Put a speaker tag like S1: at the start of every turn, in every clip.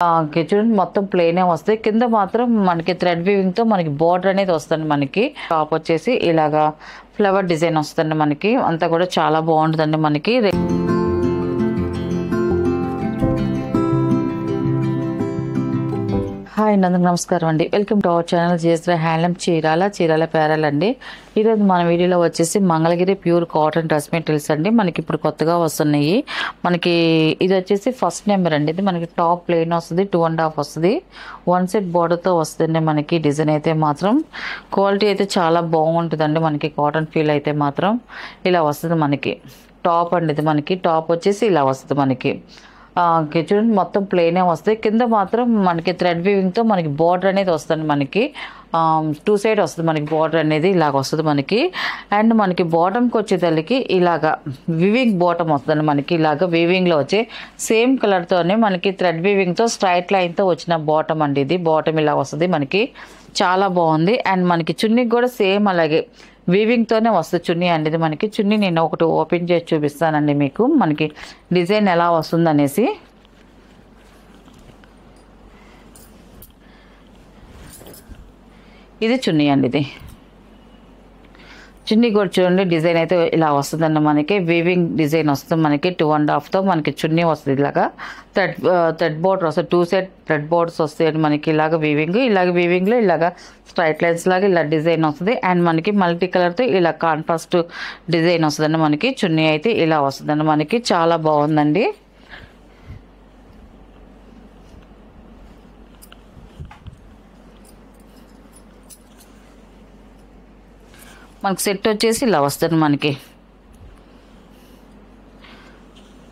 S1: చూడండి మొత్తం ప్లెయినే వస్తాయి. కింద మాత్రం మనకి థ్రెడ్ వీవింగ్ తో మనకి బోర్డర్ అనేది వస్తుంది. మనకి టాప్ వచ్చేసి ఇలాగా ఫ్లవర్ డిజైన్ వస్తుంది. మనకి అంతా కూడా చాలా బాగుంటుందండి. మనకి హాయ్ అందరికి నమస్కారం అండి. Welcome to our channel Jayasri handloom Chirala Perala అండి. ఈరోజు మన వీడియోలో వచ్చేసి Mangalagiri pure cotton dress materials అండి. మనకి ఇప్పుడు కొత్తగా వస్తున్నాయి. మనకి ఇది వచ్చేసి ఫస్ట్ నెంబర్ అండి. ఇది మనకి టాప్ ప్లెయిన్ వస్తుంది, 2.5 వస్తుంది, 1 సెట్ బోర్డర్తో వస్తుంది. మనకి డిజైన్ అయితే మాత్రం క్వాలిటీ అయితే చాలా బాగుంటుందండి. మనకి కాటన్ ఫీల్ అయితే మాత్రం ఇలా వస్తుంది. మనకి టాప్ అండి. ఇది మనకి టాప్ వచ్చేసి ఇలా వస్తుంది. మనకి చూడండి మొత్తం ప్లెయినే వస్తాయి. కింద మాత్రం మనకి థ్రెడ్ వీవింగ్ తో మనకి బోర్డర్ అనేది వస్తుంది. మనకి 2 సైడ్ వస్తుంది. మనకి బోర్డర్ అనేది ఇలాగ వస్తుంది. మనకి అండ్ మనకి బాటమ్కి వచ్చేసరికి ఇలాగా వివింగ్ బాటమ్ వస్తుంది. మనకి ఇలాగ వీవింగ్ లో వచ్చే సేమ్ కలర్ తోనే మనకి థ్రెడ్ వీవింగ్ తో స్ట్రైట్ లైన్ తో వచ్చిన బాటమ్ అండి. ఇది బాటమ్ ఇలా వస్తుంది. మనకి చాలా బాగుంది. అండ్ మనకి చున్నీకి కూడా సేమ్ అలాగే వీవింగ్ తోనే వస్తుంది చున్నీ అండి. ఇది మనకి చున్నీ నేను ఒకటి ఓపెన్ చేసి చూపిస్తానండి మీకు, మనకి డిజైన్ ఎలా వస్తుంది అనేసి. ఇది చున్నీ అండి. ఇది చున్నీ కూడా చూడండి డిజైన్ అయితే ఇలా వస్తుందండి. మనకి వీవింగ్ డిజైన్ వస్తుంది. మనకి 2.5తో మనకి చున్నీ వస్తుంది. ఇలాగా థ్రెడ్ బోర్డర్ వస్తుంది. 2 సెట్ థ్రెడ్ బోర్డర్స్ వస్తాయండి. మనకి ఇలాగ వీవింగ్లో ఇలాగ స్ట్రైట్ లైన్స్ లాగా ఇలా డిజైన్ వస్తుంది. అండ్ మనకి మల్టీ కలర్తో ఇలా కాంట్రాస్ట్ డిజైన్ వస్తుందండి. మనకి చున్నీ అయితే ఇలా వస్తుందండి. మనకి చాలా బాగుందండి. మనకి సెట్ వచ్చేసి ఇలా వస్తుంది. మనకి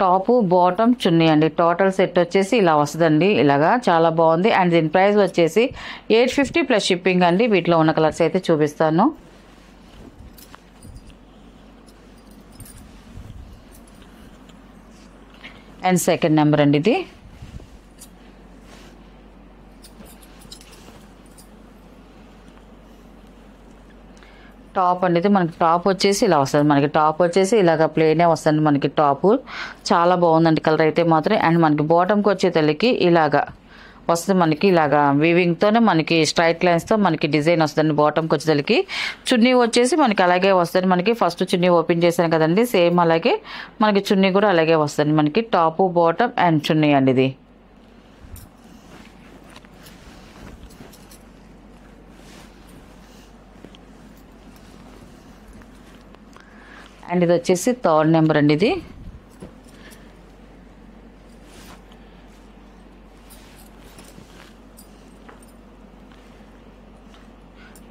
S1: టాపు బాటమ్ చున్నీ అండి. టోటల్ సెట్ వచ్చేసి ఇలా వస్తుందండి. ఇలాగా చాలా బాగుంది. అండ్ దీని ప్రైస్ వచ్చేసి 850 ప్లస్ షిప్పింగ్ అండి. వీటిలో ఉన్న కలర్స్ అయితే చూపిస్తాను. అండ్ సెకండ్ నెంబర్ అండి. ఇది టాప్ అనేది మనకి టాప్ వచ్చేసి ఇలా వస్తుంది. మనకి టాప్ వచ్చేసి ఇలాగ ప్లెయినే వస్తుంది. మనకి టాప్ చాలా బాగుందండి కలర్ అయితే మాత్రం. అండ్ మనకి బాటమ్కి వచ్చే తల్లికి ఇలాగా వస్తుంది. మనకి ఇలాగా వీవింగ్తోనే మనకి స్ట్రైట్ లైన్స్తో మనకి డిజైన్ వస్తుంది. బాటమ్కి వచ్చేసరికి చున్నీ వచ్చేసి మనకి అలాగే వస్తుంది. మనకి ఫస్ట్ చున్నీ ఓపెన్ చేశాను కదండి, సేమ్ అలాగే మనకి చున్నీ కూడా అలాగే వస్తుంది. మనకి టాపు బాటమ్ అండ్ చున్నీ అండి. ఇది అండ్ ఇది వచ్చేసి థర్డ్ నెంబర్ అండి. ఇది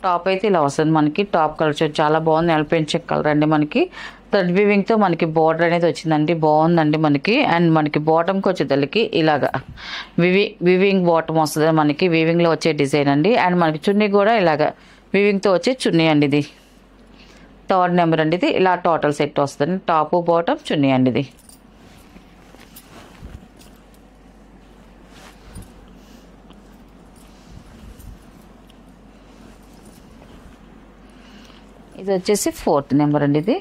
S1: టాప్ అయితే ఇలా వస్తుంది. మనకి టాప్ కలర్ చాలా బాగుంది. ఎల్పెన్ చెక్ కలర్ అండి. మనకి థ్రెడ్ వీవింగ్తో మనకి బార్డర్ అనేది వచ్చిందండి. బాగుందండి మనకి. అండ్ మనకి బాటమ్కి వచ్చేసరికి ఇలాగా వివింగ్ బాటమ్ వస్తుంది. మనకి వీవింగ్లో వచ్చే డిజైన్ అండి. అండ్ మనకి చున్నీ కూడా ఇలాగా వీవింగ్తో వచ్చే చున్నీ అండి. ఇది థర్డ్ నెంబర్ అండి. ఇది ఇలా టోటల్ సెట్ వస్తుంది. టాపు బాటమ్ చున్నీ అండి. ఇది వచ్చేసి 4th నెంబర్ అండి. ఇది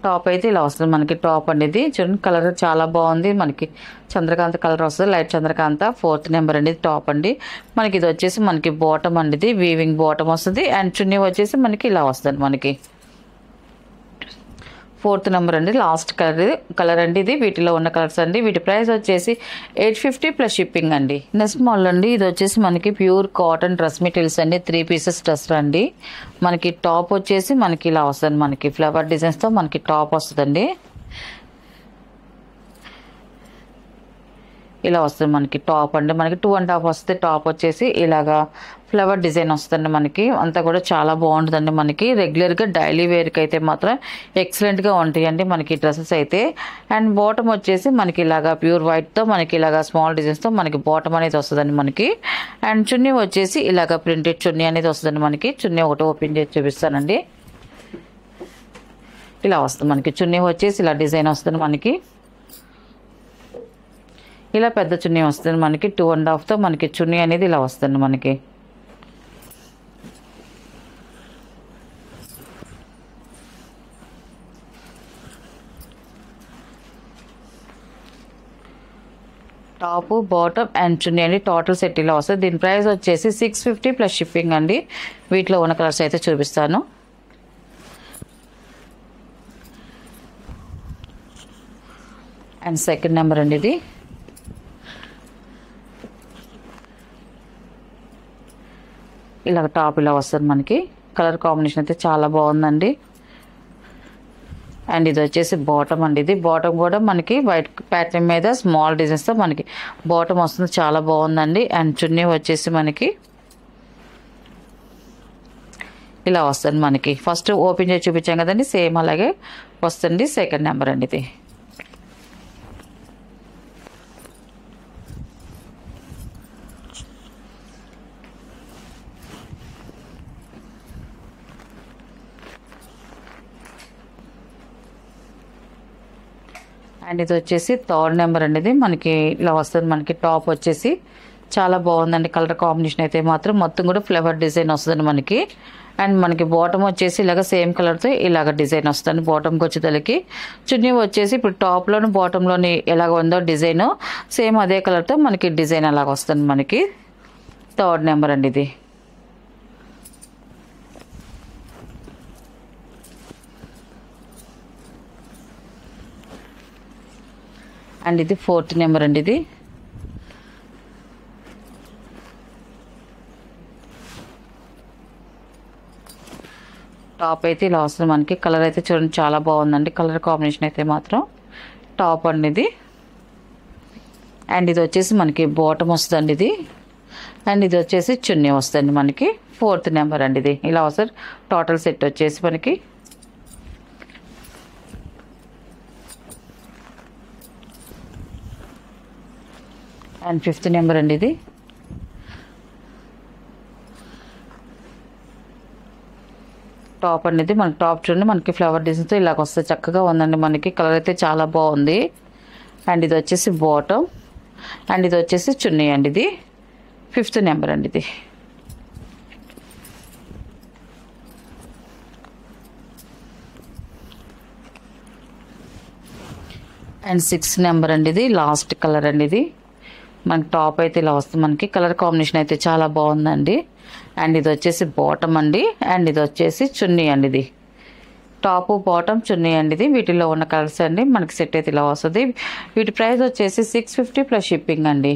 S1: టాప్ అయితే ఇలా వస్తుంది. మనకి టాప్ అండి. ఇది చూడండి కలర్ చాలా బాగుంది. మనకి చంద్రకాంత కలర్ వస్తుంది. లైట్ చంద్రకాంత 4th నెంబర్ అండి. టాప్ అండి. మనకి ఇది వచ్చేసి మనకి బాటమ్ అండి. ఇది వీవింగ్ బాటమ్ వస్తుంది. అండ్ చున్నీ వచ్చేసి మనకి ఇలా వస్తుంది. మనకి 4th నెంబర్ అండి. లాస్ట్ కలర్ అండి. ఇది వీటిలో ఉన్న కలర్స్ అండి. వీటి ప్రైస్ వచ్చేసి 850 ప్లస్ షిప్పింగ్ అండి. నెక్స్ట్ మోడల్ అండి. ఇది వచ్చేసి మనకి ప్యూర్ కాటన్ డ్రెస్ మెటీరియల్స్ అండి. 3 పీసెస్ డ్రెస్ అండి. మనకి టాప్ వచ్చేసి మనకి ఇలా వస్తుంది. మనకి ఫ్లవర్ డిజైన్స్తో మనకి టాప్ వస్తుందండి. ఇలా వస్తుంది మనకి టాప్ అండి. మనకి 2.5 వస్తుంది. టాప్ వచ్చేసి ఇలాగా ఫ్లవర్ డిజైన్ వస్తుంది. మనకి అంతా కూడా చాలా బాగుంటుందండి. మనకి రెగ్యులర్గా డైలీ వేర్కి అయితే మాత్రం ఎక్సలెంట్గా ఉంటాయండి మనకి డ్రెస్సెస్ అయితే. అండ్ బాటమ్ వచ్చేసి మనకి ఇలాగా ప్యూర్ వైట్తో మనకి ఇలాగా స్మాల్ డిజైన్స్తో మనకి బాటమ్ అనేది వస్తుందండి మనకి. అండ్ చున్నీ వచ్చేసి ఇలాగా ప్రింటెడ్ చున్నీ అనేది వస్తుందండి మనకి. చున్నీ ఒకటి ఓపెన్ చేసి చూపిస్తానండి. ఇలా వస్తుంది మనకి చున్నీ వచ్చేసి ఇలా డిజైన్ వస్తుంది. మనకి ఇలా పెద్ద చున్నీ వస్తుంది. మనకి 2.5తో మనకి చున్నీ అనేది ఇలా వస్తుంది. మనకి టాప్ బాటమ్ అండ్ చున్నీ అండి. టోటల్ సెట్ ఇలా వస్తుంది. దీని ప్రైస్ వచ్చేసి 650 ప్లస్ షిప్పింగ్ అండి. వీటిలో ఉన్న కలర్స్ అయితే చూపిస్తాను. అండ్ సెకండ్ నెంబర్ అండి ఇది. ఇలా టాప్ ఇలా వస్తుంది మనకి. కలర్ కాంబినేషన్ అయితే చాలా బాగుందండి. అండ్ ఇది వచ్చేసి బాటమ్ అండి. ఇది బాటమ్ కూడా మనకి వైట్ ప్యాటర్న్ మీద స్మాల్ డిజైన్స్తో మనకి బాటమ్ వస్తుంది. చాలా బాగుందండి. అండ్ చున్నీ వచ్చేసి మనకి ఇలా వస్తుంది మనకి. ఫస్ట్ ఓపెన్ చేసి చూపించాం కదండి, సేమ్ అలాగే వస్తుంది. సెకండ్ నెంబర్ అండి ఇది. అండ్ ఇది వచ్చేసి థర్డ్ నెంబర్ అనేది మనకి ఇలా వస్తుంది. మనకి టాప్ వచ్చేసి చాలా బాగుందండి. కలర్ కాంబినేషన్ అయితే మాత్రం మొత్తం కూడా ఫ్లవర్ డిజైన్ వస్తుంది మనకి. అండ్ మనకి బాటమ్ వచ్చేసి ఇలాగ సేమ్ కలర్తో ఇలాగ డిజైన్ వస్తుంది. బాటమ్కి వచ్చేసరికి చున్నీ వచ్చేసి ఇప్పుడు టాప్లోని బాటంలోని ఎలాగ ఉందో డిజైన్ సేమ్ అదే కలర్తో మనకి డిజైన్ అలాగ వస్తుంది మనకి. థర్డ్ నెంబర్ అండి ఇది. అండ్ ఇది ఫోర్త్ నెంబర్ అండి ఇది. టాప్ అయితే ఇలా వస్తుంది మనకి. కలర్ అయితే చూడండి చాలా బాగుందండి. కలర్ కాంబినేషన్ అయితే మాత్రం టాప్ అండి ఇది. అండ్ ఇది వచ్చేసి మనకి బాటమ్ వస్తుందండి ఇది. అండ్ ఇది వచ్చేసి చున్నీ వస్తుంది మనకి. ఫోర్త్ నెంబర్ అండి ఇది. ఇలా వస్తుంది టోటల్ సెట్ వచ్చేసి మనకి. అండ్ ఫిఫ్త్ నెంబర్ అండి ఇది. టాప్ అనేది మనకి టాప్ చూడండి మనకి ఫ్లవర్ డిజైన్తో ఇలాగ వస్తుంది. చక్కగా ఉందండి మనకి. కలర్ అయితే చాలా బాగుంది. అండ్ ఇది వచ్చేసి బాటమ్ అండ్ ఇది వచ్చేసి చున్నీ అండి ఇది. ఫిఫ్త్ నెంబర్ అండి ఇది. అండ్ సిక్స్త్ నెంబర్ అండి ఇది. లాస్ట్ కలర్ అండి ఇది. మనకి టాప్ అయితే ఇలా వస్తుంది మనకి. కలర్ కాంబినేషన్ అయితే చాలా బాగుందండి. అండ్ ఇది వచ్చేసి బాటమ్ అండి. అండ్ ఇది వచ్చేసి చున్నీ అండి ఇది. టాప్ బాటమ్ చున్నీ అండి ఇది. వీటిలో ఉన్న కలర్స్ అండి మనకి సెట్ అయితే ఇలా వస్తుంది. వీటి ప్రైస్ వచ్చేసి 650 ప్లస్ షిప్పింగ్ అండి.